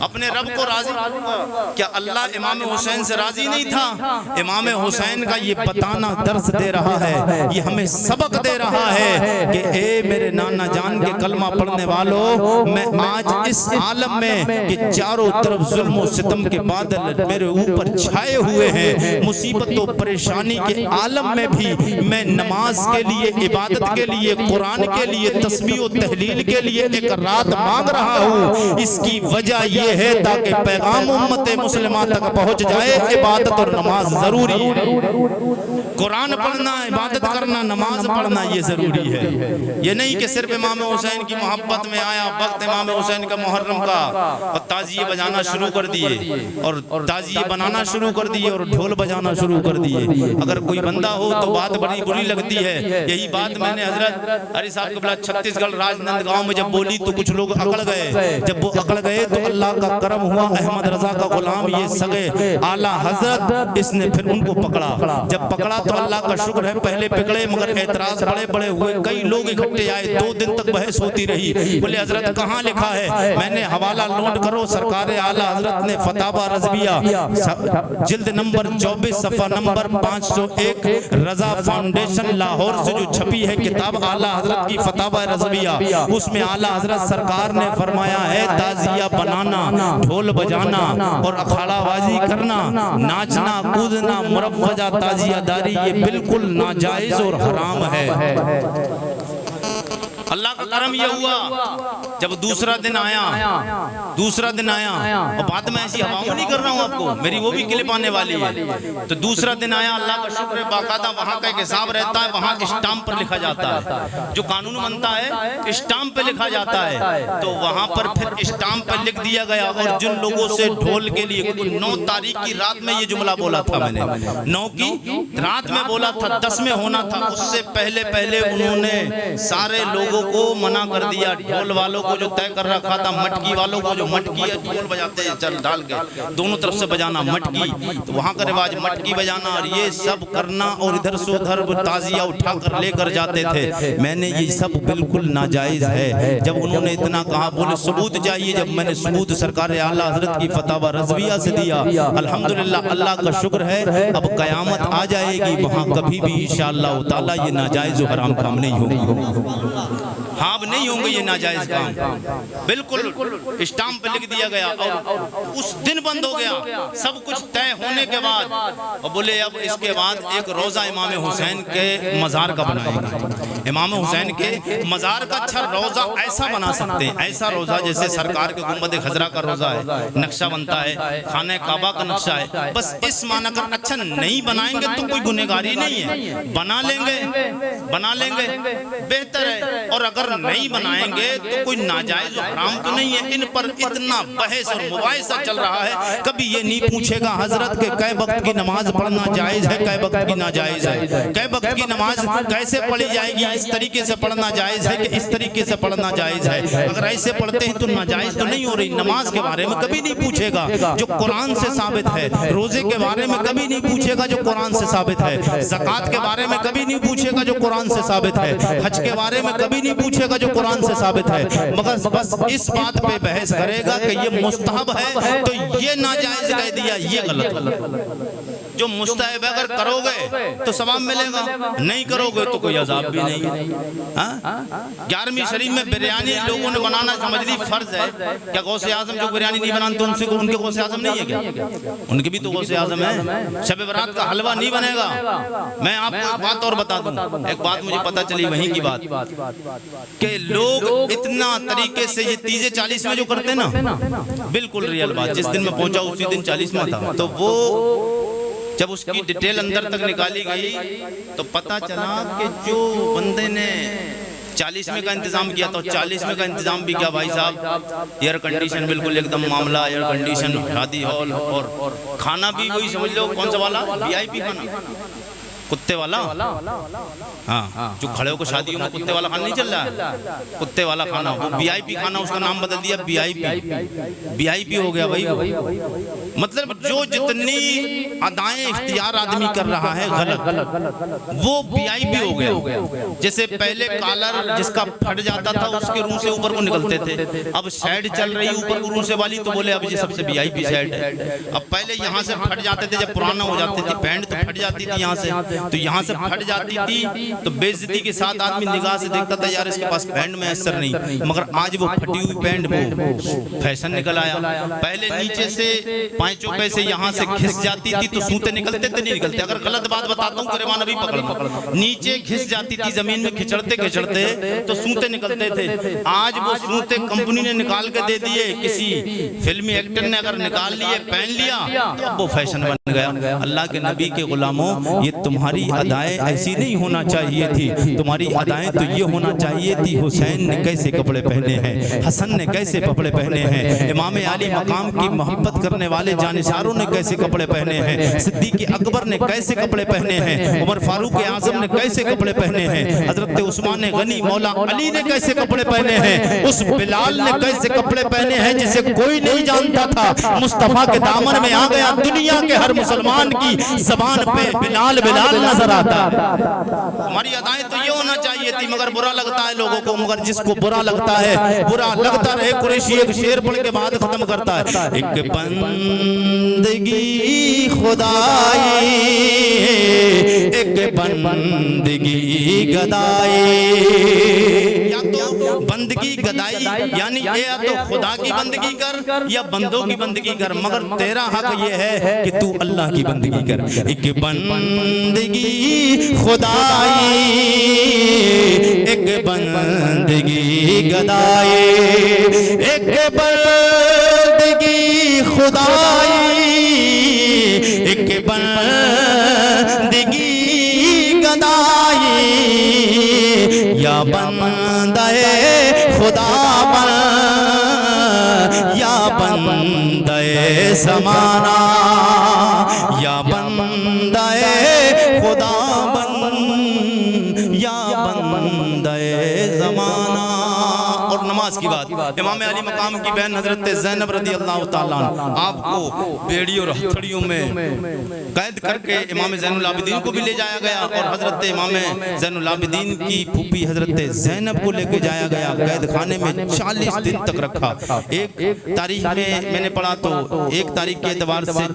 اپنے رب کو راضی کریں۔ کیا اللہ امام حسین سے راضی نہیں تھا؟ امام حسین کا یہ بتانا درس دے رہا ہے، یہ ہمیں سبق دے رہا ہے کہ اے میرے نانا جان کے کلمہ پڑھنے والوں، میں آج اس عالم میں کہ چاروں طرف ظلم و ستم کے بادل میرے اوپر چھائے ہوئے ہیں، مصیبت و پریشانی کے عالم میں بھی میں نماز کے لیے، عبادت کے لیے، قرآن کے لیے، تسبیح و تحلیل کے لیے ایک رات مانگ رہا ہوں۔ اس کی وجہ یہ ہے تاکہ پیغام امت مسلمہ تک پہنچ جائے، عبادت اور نماز ضروری ہے۔ قرآن پڑھنا، عبادت کرنا، نماز پڑھنا یہ ضروری ہے۔ یہ نہیں کہ صرف امام حسین کی محبت میں آیا وقت امام حسین کا محرم کا اور تازیے بجانا شروع کر دیے اور تازیے بنانا شروع کر دیے اور ڈھول بجانا شروع کر دیے۔ اگر کوئی بندہ ہو تو بات بڑی بری لگتی ہے۔ یہی بات میں نے حضرت علی صاحب قبلہ چھتیس گڑھ راجنند گاؤں میں جب بولی تو کچھ لوگ اکڑ گئے۔ جب وہ اکڑ گئے تو اللہ کا کرم ہوا، احمد رضا کا غلام یہ سگے اعلیٰ حضرت، اس نے پھر ان کو پکڑا۔ جب پکڑا تو اللہ کا شکر ہے پہلے پکڑے مگر اعتراض بڑے بڑے ہوئے، کئی لوگ اکٹھے آئے، 2 دن تک بحث ہوتی رہی۔ بولے حضرت کہاں لکھا ہے؟ میں نے حوالہ نوٹ کرو، سرکار اعلیٰ حضرت نے فتاوی رضویہ جلد نمبر 24 صفحہ نمبر 501 رضا فاؤنڈیشن لاہور سے جو چھپی ہے کتاب اعلیٰ حضرت کی فتاوی رضویہ، اس میں اعلیٰ حضرت سرکار نے فرمایا ہے تعزیہ بنانا، ڈھول بجانا اور اکھاڑا بازی کرنا، ناچنا کودنا، مروجہ تعزیہ داری یہ بالکل ناجائز اور حرام ہے۔ اللہ کا کرم یہ ہوا جب دوسرا دن آیا اور بات میں ایسی ہواؤں نہیں کر رہا ہوں آپ کو، میری وہ بھی کلپ آنے والی ہے۔ تو دوسرا دن آیا، اللہ کا شکر ہے باقاعدہ وہاں کا ایک حساب رہتا ہے، وہاں اسٹامپ پر لکھا جاتا ہے، جو قانون بنتا ہے اسٹامپ پہ لکھا جاتا ہے۔ تو وہاں پر پھر اسٹامپ پہ لکھ دیا گیا اور جن لوگوں سے ڈھول کے لیے 9 تاریخ کی رات میں یہ جملہ بولا تھا، میں نے 9 کی رات میں بولا تھا، 10 میں ہونا تھا، اس سے پہلے انہوں نے سارے لوگوں کو منع کر دیا، ڈھول والوں کو جو طے کر رکھا تھا، مٹکی والوں کو جو مٹکی ہے ڈھول بجاتے ہیں چل ڈال کے دونوں طرف سے بجانا مٹکی، تو وہاں کا رواج مٹکی بجانا اور یہ سب کرنا اور ادھر سے ادھر تعزیہ اٹھا کر لے کر جاتے تھے۔ میں نے یہ سب بالکل ناجائز ہے۔ جب انہوں نے اتنا کہا بولے ثبوت چاہیے، جب میں نے ثبوت سرکار اعلیٰ حضرت کی فتاوی رضویہ سے دیا، الحمدللہ اللہ کا شکر ہے اب قیامت آ جائے گی، وہاں کبھی بھی انشاءاللہ تعالی یہ ناجائز و حرام کام نہیں ہوگا۔ ہاں اب نہیں ہوں گے یہ ناجائز کام، بالکل اسٹامپ پہ لکھ دیا گیا اور اس دن بند ہو گیا سب کچھ طے ہونے کے بعد، اور بولے اب اس کے بعد ایک روزہ امام حسین کے مزار کا بنائیں گے، امام حسین کے مزار کا اچھا روزہ ایسا بنا سکتے ہیں، ایسا روزہ جیسے سرکار کے گنبد خضرا کا روزہ ہے، نقشہ بنتا ہے، خانہ کعبہ کا نقشہ ہے، بس اس معنی کر اچھا نہیں بنائیں گے تو کوئی گنہگاری نہیں ہے، بنا لیں گے بہتر ہے، اور اگر نہیں بنائیں گے تو کوئی ناجائز و حرام تو نہیں ہے۔ ان پر اتنا بحث اور مباحثہ چل رہا ہے، کبھی یہ نہیں پوچھے گا حضرت کہ کئے وقت کی نماز پڑھنا جائز ہے، کئے وقت کی ناجائز ہے، کئے وقت کی نماز کیسے پڑھی جائے گی، اس طریقے سے پڑھنا جائز ہے کہ اس طریقے سے پڑھنا جائز ہے، اگر ایسے پڑھتے ہیں تو ناجائز تو نہیں ہو رہی۔ نماز کے بارے میں کبھی نہیں پوچھے گا جو قرآن سے ثابت ہے، روزے کے بارے میں کبھی نہیں پوچھے گا جو قرآن سے ثابت ہے، زکوٰۃ کے بارے میں کبھی نہیں پوچھے گا جو قرآن سے ثابت ہے، حج کے بارے میں کبھی نہیں پوچھے گا جو قرآن سے ثابت ہے، مگر بس اس بات پہ بحث کرے گا کہ یہ مستحب ہے تو یہ ناجائز کہہ دیا، یہ غلط۔ جو مستحب اگر کرو گے تو ثواب ملے گا، نہیں کرو گے تو کوئی عذاب بھی نہیں ہے۔ 11ویں شریف میں بریانی لوگوں نے بنانا سمجھ لی فرض ہے، کیا غوث اعظم جو بریانی نہیں بنانتے ان کے غوث اعظم نہیں ہے کیا؟ ان کے بھی تو غوث اعظم ہے۔ شب برات کا حلوہ نہیں بنے گا۔ میں آپ کو ایک بات اور بتا دوں، ایک بات مجھے پتہ چلی وہیں کی بات، کہ لوگ اتنا طریقے سے یہ تیزے 40 میں جو کرتے ہیں نا، بالکل ریئل بات، جس دن میں پہنچا اسی دن 40واں تھا، تو وہ جب اس کی ڈیٹیل اندر تک نکالی گئی تو پتہ چلا کہ جو بندے نے 40ویں کا انتظام کیا تو 40ویں کا انتظام بھی کیا بھائی صاحب، ایئر کنڈیشن بالکل ایک دم معاملہ، ایئر کنڈیشن، شادی ہال، اور کھانا بھی وہی سمجھ لو کون سا والا، VIP کھانا، کتے والا، ہاں جو کھڑے ہو کو شادیوں میں کتے والا کھانا نہیں چل رہا ہے، کتے والا کھانا، وہ VIP کھانا، اس کا نام بدل دیا VIP ہو گیا بھائی۔ مطلب جو جتنی ادائیں اختیار آدمی کر رہا ہے غلط، وہ VIP ہو گیا۔ جیسے پہلے کالر جس کا پھٹ جاتا تھا اس کے روح سے اوپر کو نکلتے تھے، اب سیڈ چل رہی اوپر کو روح سے والی، تو بولے اب یہ سب سے VIP سیڈ ہے۔ اب پہلے یہاں سے پھٹ جاتے تھے، جب پرانا ہو جاتے تھے پینٹ تو پھٹ جاتی تھی یہاں سے، تو یہاں سے پھٹ جاتی تھی تو بے عزتی کے ساتھ آدمی نگاہ سے دیکھتا تھا یار اس کے پاس پینٹ میں اثر نہیں، مگر آج وہ پھٹی ہوئی پینٹ وہ فیشن نکل آیا۔ پہلے نیچے سے 5 چوکے سے یہاں سے گھس جاتی تھی تو سوتے نکلتے تھے نہیں نکلتے، اگر غلط بات بتاتا ہوں گریبان ابھی پکڑنا، نیچے گھس جاتی تھی زمین میں کھچڑتے کھچڑتے تو سوتے نکلتے تھے، آج وہ سوتے کمپنی نے نکال کے دے دیے، کسی فلمی ایکٹر نے اگر نکال لیے پہن لیا اب وہ فیشن بن گیا۔ اللہ کے نبی کے غلاموں، یہ تمہاری ادائیں ایسی نہیں ہونا چاہیے تھی، تمہاری ادائیں تو یہ ہونا چاہیے تھی حسین نے کیسے کپڑے پہنے ہیں، حسن نے کیسے کپڑے پہنے ہیں، امام علی مقام کی محبت کرنے والے جانشاروں نے کیسے کپڑے پہنے ہیں، صدیق اکبر نے کیسے کپڑے پہنے ہیں، عمر فاروق اعظم نے کیسے کپڑے پہنے ہیں، حضرت عثمان غنی مولا علی نے کیسے کپڑے پہنے ہیں، اس بلال نے کیسے کپڑے پہنے ہیں جسے کوئی نہیں جانتا تھا، مصطفیٰ کے دامن میں آ گیا، دنیا کے ہر مسلمان کی زبان پہ بلال بلال نظر آتا۔ ہماری ادائیں تو یہ ہونا چاہیے تھی، مگر برا لگتا ہے لوگوں کو، مگر جس کو برا لگتا ہے برا لگتا رہے۔ قریشی ایک شعر پڑھ کے بعد ختم کرتا ہے، ایک بندگی خدائی ایک بندگی گدائی، یا تو بندگی گدائی یعنی یا تو خدا کی بندگی کر یا بندوں کی بندگی کر، مگر تیرا حق یہ ہے کہ تو اللہ کی بندگی کر۔ ایک بندگی خدائی ایک بندگی گدائی، ایک بندگی خدائی ایک بندگی گدائی، یا بندہ خدا بن یا بندہ زمانہ، یا بندہ خدا بن یا بندہ زمانہ۔ اور نماز نماز کی بات، امام علی مقام کی بہن حضرت زینب رضی اللہ تعالیٰ عنہ، آپ کو بیڑی اور ہتھڑیوں میں قید کر کے امام زین العابدین کو بھی لے جایا گیا، اور حضرت امام زین العابدین کی پھوپھی حضرت زینب کو لے کے جایا گیا، قید خانے میں 40 دن تک رکھا۔ ایک تاریخ میں نے پڑھا تو ایک تاریخ کے اعتبار سے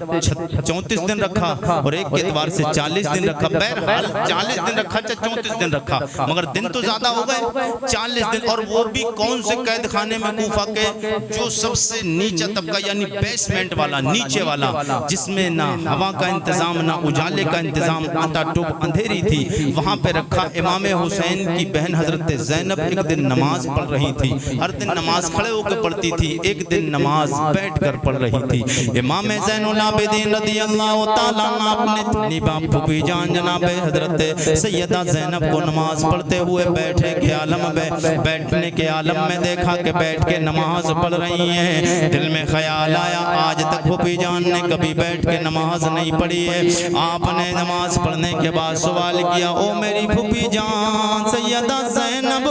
34 دن رکھا، اور ایک کے اعتبار سے 40 دن رکھا، بہرحال 40 دن رکھا چاہے 34 دن رکھا، مگر دن تو زیادہ ہو گئے 40 دن، اور وہ بھی کون سے قید خانے میں؟ کوفہ کے جو سب سے نیچا طبقہ یعنی بیسمنٹ والا، نیچے والا، جس میں نہ ہوا کا انتظام نہ اجالے کا انتظام، آٹا ٹوپ اندھیری تھی، وہاں پہ رکھا۔ امام حسین کی بہن حضرت زینب ایک دن نماز پڑھ رہی تھی، ہر دن نماز کھڑے ہو کے پڑھتی تھی، ایک دن نماز بیٹھ کر پڑھ رہی تھی۔ امام زین العابدین رضی اللہ تعالیٰ عنہ اپنے پھوپھی جان جناب حضرت سیدہ زینب کو نماز پڑھتے ہوئے بیٹھے کے عالم میں، بیٹھنے کے عالم میں دیکھا کہ بیٹھ کے نماز پڑھ رہی ہیں۔ دل میں خیال آیا آج تک پھوپھی جان نے کبھی بیٹھ کے نماز نہیں پڑھی ہے۔ آپ نے نماز پڑھنے کے بعد سوال کیا، او میری پھوپھی جان سیدہ زینب،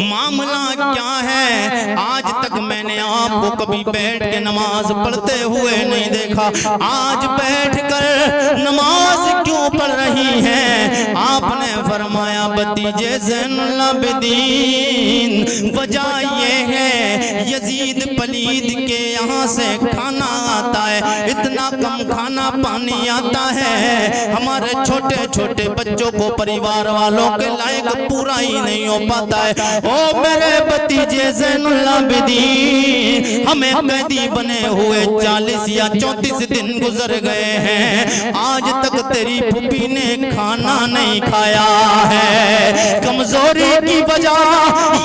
معاملہ کیا ہے؟ آج تک میں نے آپ کو کبھی بیٹھ کے نماز پڑھتے ہوئے نہیں دیکھا، آج بیٹھ کر نماز کیوں پڑھ رہی ہیں؟ آپ نے فرمایا بھتیجے زین العابدین، وجہ یہ ہے یزید پلید کے یہاں سے کھانا آتا ہے، اتنا کم کھانا پانی آتا ہے، ہمارے چھوٹے چھوٹے بچوں کو پریوار والوں کے لائق پورا ہی نہیں ہو پاتا ہے۔ او میرے بھتیجے زین العابدین، ہمیں قیدی بنے ہوئے 40 یا 34 دن گزر گئے ہیں، آج تک تیری پھوپھی نے کھانا نہیں کھایا ہے۔ کمزوری کی وجہ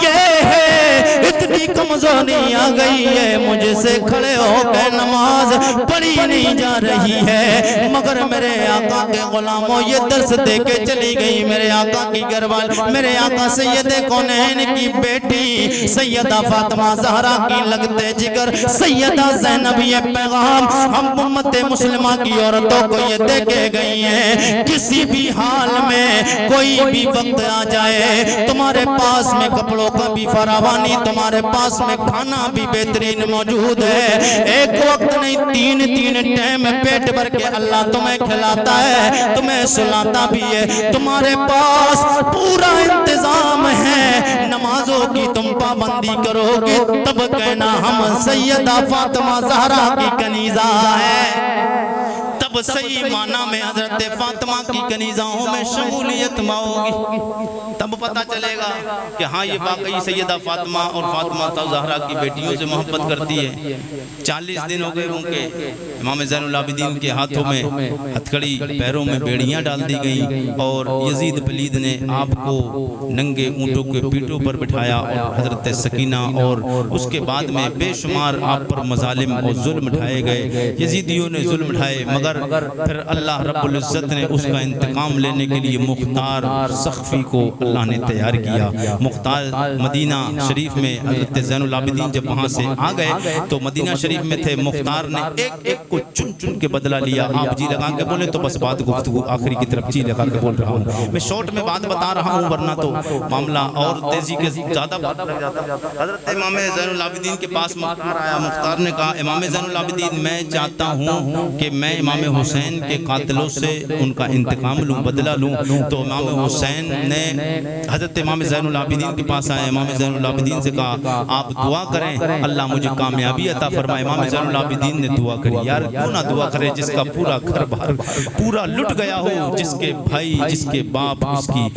یہ ہے، اتنی کمزوری آ گئی ہے، مجھ سے کھڑے ہو کے نماز پڑھی نہیں جا رہی ہے، مگر میرے آقا کے غلاموں یہ درس دے کے چلی گئی، میرے آقا کی گھر والی، میرے آقا سید کونین کی بیٹی سیدہ فاطمہ زہرا کی لگتے جگر سیدہ زینب یہ پیغام ہم امت مسلمہ کی عورتوں کو یہ دے کے گئی ہیں، کسی بھی حال میں کوئی بھی وقت آ جائے، تمہارے پاس میں کپڑوں کا بھی فراوانی، تمہارے پاس میں کھانا بھی بہترین موجود ہے، ایک وقت نہیں تین ٹائم پیٹ بھر کے اللہ تمہیں کھلاتا ہے، تمہیں سلاتا بھی ہے، تمہارے پاس پورا انتظام ہے، نمازوں کی تم پابندی کرو گے تب کہنا ہم سیدہ فاطمہ زہرا کی کنیزہ ہے، تب صحیح معنی میں حضرت فاطمہ کی کنیزاؤں میں شمولیت ہوگی، تب پتہ چلے گا کہ ہاں یہ واقعی سیدہ فاطمہ اور فاطمہ زہرا کی بیٹیوں سے محبت کرتی ہے۔ 40 دن ہو گئے ان کے، امام زین العابدین کے ہاتھوں میں ہتھکڑی، پیروں میں بیڑیاں ڈال دی گئیں، اور یزید پلید نے آپ کو ننگے اونٹوں کے پیٹوں پر بٹھایا، اور حضرت سکینہ اور اس کے بعد میں بے شمار آپ پر مظالم اور ظلم اٹھائے گئے، یزیدیوں نے ظلم اٹھائے، مگر پھر اللہ رب العزت نے اس کا انتقام لینے کے لیے مختار سخفی کو اللہ نے تیار کیا۔ مختار مدینہ شریف میں حضرت زین العابدین جب وہاں سے آ گئے تو مدینہ شریف میں تھے، مختار نے ایک کو چن کے بدلہ لیا۔ آپ جی لگا کے بولے تو بس بات گفتگو آخری کی طرف جی لگا کے بول رہا ہوں، میں شارٹ میں بات بتا رہا ہوں ورنہ تو معاملہ اور تیزی کے زیادہ بات لگ جاتا۔ حضرت امام زین العابدین کے پاس مختار آیا، مختار نے کہا امام زین العابدین میں چاہتا ہوں کہ میں امام حسین کے قاتلوں سے ان کا انتقام لوں، بدلہ لوں۔ تو امام حسین نے حضرت امام زین العابدین کے پاس آئے، امام زین العابدین سے کہا آپ دعا کریں اللہ مجھے کامیابی عطا فرمائے۔ امام زین العابدین نے دعا کری، یار کیوں نہ دعا کرے جس کا پورا گھر بار پورا لٹ گیا ہو، جس کے بھائی، جس کے باپ، اس کی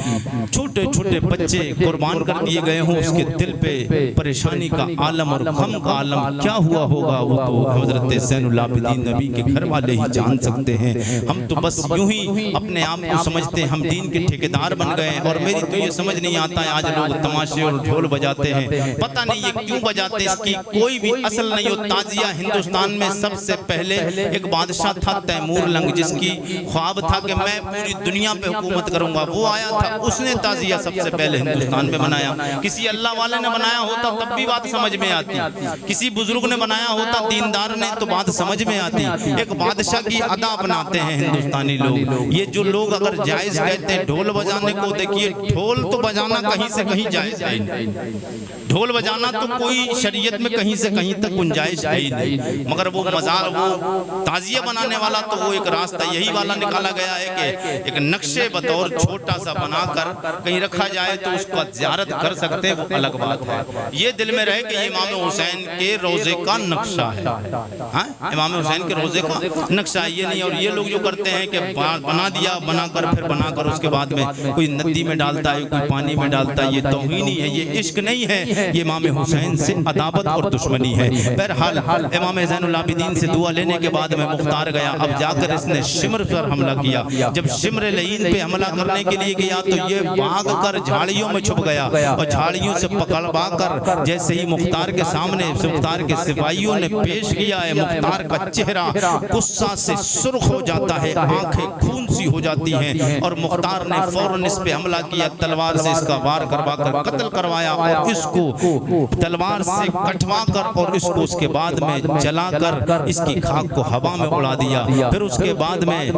چھوٹے چھوٹے بچے قربان کر دیے گئے ہوں، اس کے دل پہ پریشانی کا عالم اور غم کا عالم کیا ہوا ہوگا وہ تو حضرت زین العابدین نبی کے گھر والے ہی جان سکتے ہیں۔ ہم تو بس یوں ہی اپنے آپ کو سمجھتے ہیں ہم دین کے ٹھیکیدار بن گئے ہیں، اور میری تو یہ سمجھ نہیں آتا ہے آج لوگ تماشے اور ڈھول بجاتے ہیں، پتہ نہیں یہ کیوں بجاتے، اس کی کوئی بھی اصل نہیں ہو۔ تازیہ ہندوستان میں سب سے پہلے ایک بادشاہ تھا تیمور لنگ، جس کی خواب تھا کہ میں پوری دنیا پہ حکومت کروں گا، وہ آیا تھا، اس نے تازیہ سب سے پہلے ہندوستان میں بنایا۔ کسی اللہ والے نے بنایا ہوتا تب بھی بات سمجھ میں آتی، کسی بزرگ نے بنایا ہوتا دیندار نے تو بات سمجھ میں آتی۔ ایک بادشاہ کی ادا اپناتے ہیں ہندوستانی لوگ. یہ جو لوگ اگر جائز کہتے ہیں ڈھول بجانے کو، دیکھیے ڈھول تو بجانا کہیں سے کہیں جائز ہے نہیں. ڈھول بجانا تو کوئی شریعت میں کہیں سے کہیں تک گنجائش ہے ہی نہیں. مگر وہ مزار وہ تعزیہ بنانے والا تو وہ ایک راستہ یہی والا نکالا گیا ہے کہ ایک نقشے بطور چھوٹا سا بنا کر کہیں رکھا جائے تو اس کو زیارت کر سکتے، وہ الگ بات ہے. یہ دل میں رہے کہ یہ امام حسین کے روزے کا نقشہ ہے. امام حسین کے روزے کا نقشہ ہے، یہ نہیں. اور یہ لوگ جو کرتے ہیں کہ بنا دیا، بنا کر اس کے بعد میں کوئی ندی میں ڈالتا ہے، کوئی پانی میں ڈالتا ہے، یہ توہین ہی ہے، یہ عشق نہیں ہے، یہ امام حسین سے عداوت اور دشمنی ہے. بہرحال امام زین العابدین سے دعا لینے کے بعد میں مختار گیا. اب جا کر اس نے شمر پر حملہ کیا. جب شمر لعین پہ حملہ کرنے کے لیے گیا تو یہ بھاگ کر جھاڑیوں میں چھپ گیا اور جھاڑیوں سے پکڑوا کر جیسے ہی مختار کے سامنے مختار کے سپاہیوں نے پیش کیا ہے، مختار کا چہرہ غصہ سے سرخ ہو جاتا ہے، آنکھیں خون سی ہو جاتی ہیں، اور مختار نے فوراً اس پہ حملہ کیا، تلوار سے اس کا وار کروا کر قتل کروایا اور اس کو تلوار سے کٹوا کر اور اس کو اس کے بعد میں جلا کر اس کی خاک کو ہوا میں اڑا دیا. پھر اس کے بعد میں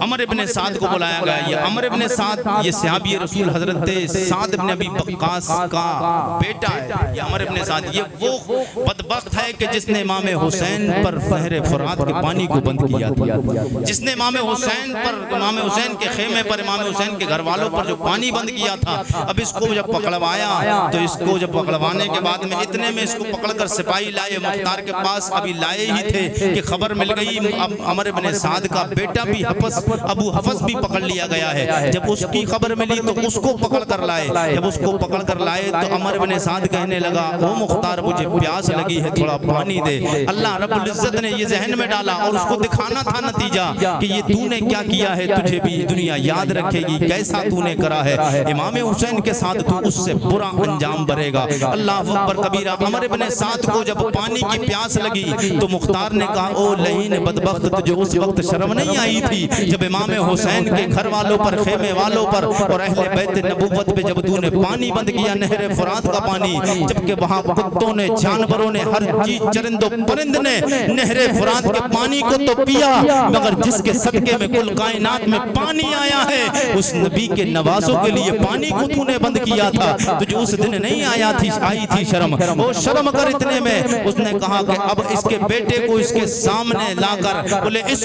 عمر ابن سعد کو بلایا گیا. یہ عمر ابن سعد یہ صحابی رسول حضرت سعد ابن ابی وقاص کا بیٹا ہے. یہ عمر ابن سعد یہ وہ بدبخت ہے کہ جس نے امام حسین پر نہر فرات کے پانی کو بند کیا تھا، جس نے امام حسین پر امام حسین کے خیمے پر امام حسین کے گھر والوں پر جو پانی بند کیا تھا. اب اس کو جب پکڑوایا تو اس کو جب پکڑوانے کے بعد میں اتنے میں اس کو پکڑ کر سپاہی لائے مختار کے پاس. ابھی لائے ہی تھے کہ خبر مل گئی اب عمر ابن سعد کا بیٹا بھی ابو حفص بھی پکڑ لیا گیا ہے. جب اس کی خبر ملی تو اس کو پکڑ کر لائے. جب اس کو پکڑ کر لائے تو عمر ابن سعد کہنے لگا او مختار مجھے پیاس لگی ہے، تھوڑا پانی دے. اللہ رب العزت نے یہ ذہن میں ڈالا اور اس کو دکھانا تھا نتیجہ کہ یہ تو نے کیا کیا ہے، تجھے بھی دنیا یاد رکھے گی کیسا تو نے کرا ہے. امام حسین کے ساتھ تو اس سے برا انجام بھرے گا. اللہ اکبر کبیرہ. عمر ابن سعد کو جب پانی کی پیاس لگی تو مختار نے کہا او لعین بدبخت، تجھے اس وقت شرم نہیں آئی تھی جب امام حسین کے گھر والوں پر، خیمے والوں پر اور اہل بیت نبوت پہ جب تو نے پانی بند کیا، نہر فرات کا پانی، جبکہ وہاں کتوں نے، جانوروں نے، ہر چیز، چرند و پرند نے نہر فرات کے پانی کو تو پیا، مگر جس کے صدقے میں کل کائنات میں پانی آیا ہے اس نبی کے نوازوں کے لیے پانی کو تو نے بند کیا تھا. تجھے اس دن نہیں آئی تھی شرم؟ وہ شرم کر اتنے میں اس نے کہا کہ اب اس کے بیٹے کو اس کے سامنے لا کر بولے اس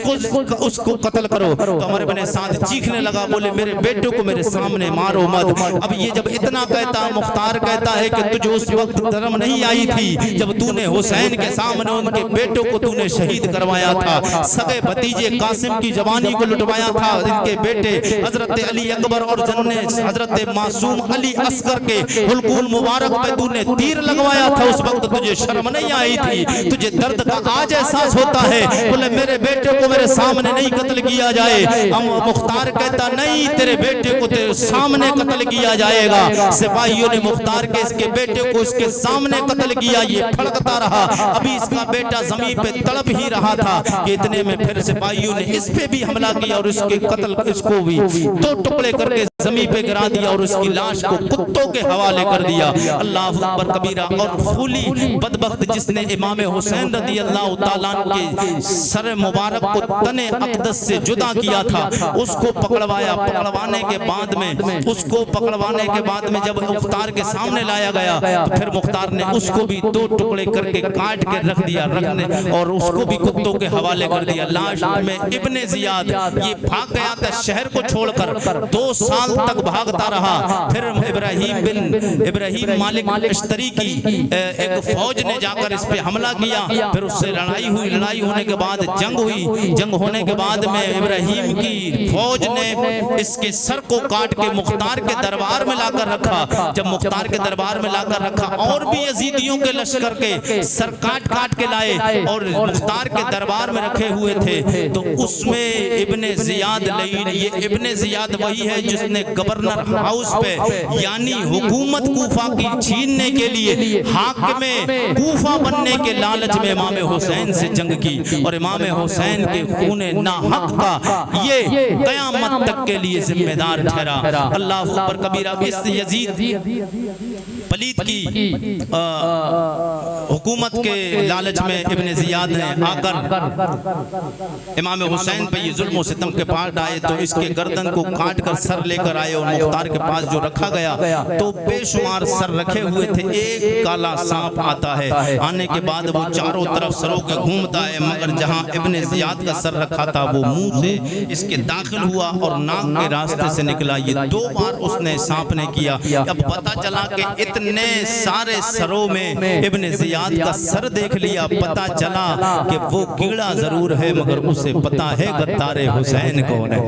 کو قتل کرو. تو عمر ابن سعد چیخنے لگا، بولے میرے بیٹے کو میرے سامنے مارو مت. اب یہ جب اتنا کہتا مختار کہتا ہے کہ تجھے اس وقت شرم نہیں آئی تھی جب تو نے حسین کے سامنے ان کے بیٹوں کو تو نے شہید کروایا تھا، سگے بھتیجے قاسم کی جوانی کو لٹوایا تھا، ان کے بیٹے حضرت علی اکبر اور حضرت معصوم علی اصغر کے حلقوم مبارک پہ تو نے تیر لگوایا تھا. اس وقت تجھے شرم نہیں آئی تھی؟ تجھے درد کا آج احساس ہوتا ہے؟ بولے میرے بیٹے کو میرے سامنے نہیں قتل کیا جائے. مختار کہتا نہیں، تیرے بیٹے کو تیرے سامنے قتل کیا جائے گا. سپاہیوں نے مختار کے اس کے بیٹے کو اس کے سامنے قتل کیا. یہ پھڑکتا رہا، ابھی اس کا بیٹا زمین پہ تڑپ ہی رہا تھا کہ اتنے میں پھر سپاہیوں نے اس پہ بھی حملہ کیا اور اس کے قتل اس کو بھی دو ٹکڑے کر کے زمین پہ گرا دیا اور اس کی لاش کو کتوں کے حوالے کر دیا. اللہ اکبر کبیرہ. اور پھولی بدبخت جس نے امام حسین رضی اللہ تعالیٰ کے سر مبارک کو تن اقدس سے جدا کیا تھا، اس کو پکڑوایا. پکڑوانے کے بعد میں جب مختار کے سامنے لایا گیا تو پھر مختار نے اس کو بھی دو ٹکڑے کر کے کاٹ کے رکھ دیا اور اس کو بھی کتوں کے حوالے کر دیا. لاش میں ابن زیاد یہ بھاگ گیا تھا شہر کو چھوڑ کر، 2 سال تک بھاگتا رہا. پھر ابراہیم مالک اشتری کی ایک فوج نے جا کر اس پہ حملہ کیا. پھر اس سے لڑائی ہوئی. لڑائی ہونے کے بعد جنگ ہوئی. جنگ ہونے کے بعد میں ابراہیم کی فوج نے اس کے سر کو کاٹ کے مختار کے دربار میں لا کر رکھا. جب مختار کے دربار میں لا کر رکھا اور بھی یزیدیوں کے لشکر کے سر کاٹ کے لائے اور مختار کے دربار میں رکھے ہوئے تھے تو اس میں ابن زیاد لعین، یہ ابن زیاد وہی ہے جس نے گورنر ہاؤس پہ یعنی حکومت کوفہ کی چھیننے کے لیے حاکم کوفہ بننے کے لالچ میں امام حسین سے جنگ کی اور امام حسین کے خون ناحق کا یہ قیامت تک کے لیے ذمہ دار ٹھہرا. اللہ اکبر کبیرہ. اس یزید پلید کی حکومت کے لالچ میں ابن زیاد نے آ کر امام حسین پہ یہ ظلم و ستم کے پاٹ آئے تو اس کے گردن کو کاٹ کر سر لے کر آئے، اور مختار کے پاس جو رکھا گیا تو بے شمار سر رکھے ہوئے تھے، ایک کالا سانپ آتا ہے، آنے کے بعد وہ چاروں طرف سروں کے گھومتا ہے، مگر جہاں ابن زیاد کا سر رکھا تھا وہ منہ سے اس کے داخل ہوا اور ناک کے راستے سے نکلا۔ یہ 2 بار اس نے سانپ نے کیا۔ اب پتا چلا کہ اتنے سارے سروں میں ابن زیاد کا سر دیکھ لیا، پتا چلا کہ وہ کیڑا ضرور ہے مگر اسے پتا ہے غدار حسین کون ہے،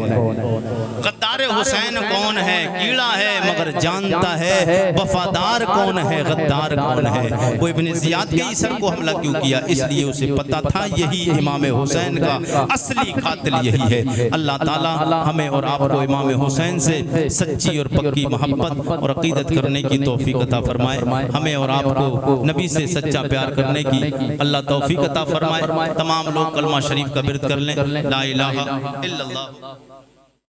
غدار حسین کون ہے، کیڑا ہے مگر جانتا ہے وفادار کون ہے، غدار کون ہے۔ وہ ابن زیاد کے ہی سر کو حملہ کیوں کیا؟ اس لیے اسے پتا تھا یہی امام حسین کا اصلی قاتل یہی ہے۔ اللہ تعالی ہمیں اور آپ کو امام حسین سے سچی اور پکی محبت اور عقیدت کرنے کی توفیق عطا فرمائے، ہمیں اور آپ کو نبی سے سچا پیار کرنے کی اللہ توفیق عطا فرمائے۔ تمام لوگ کلمہ شریف کا ورد کر لیں، لا الہ الا اللہ۔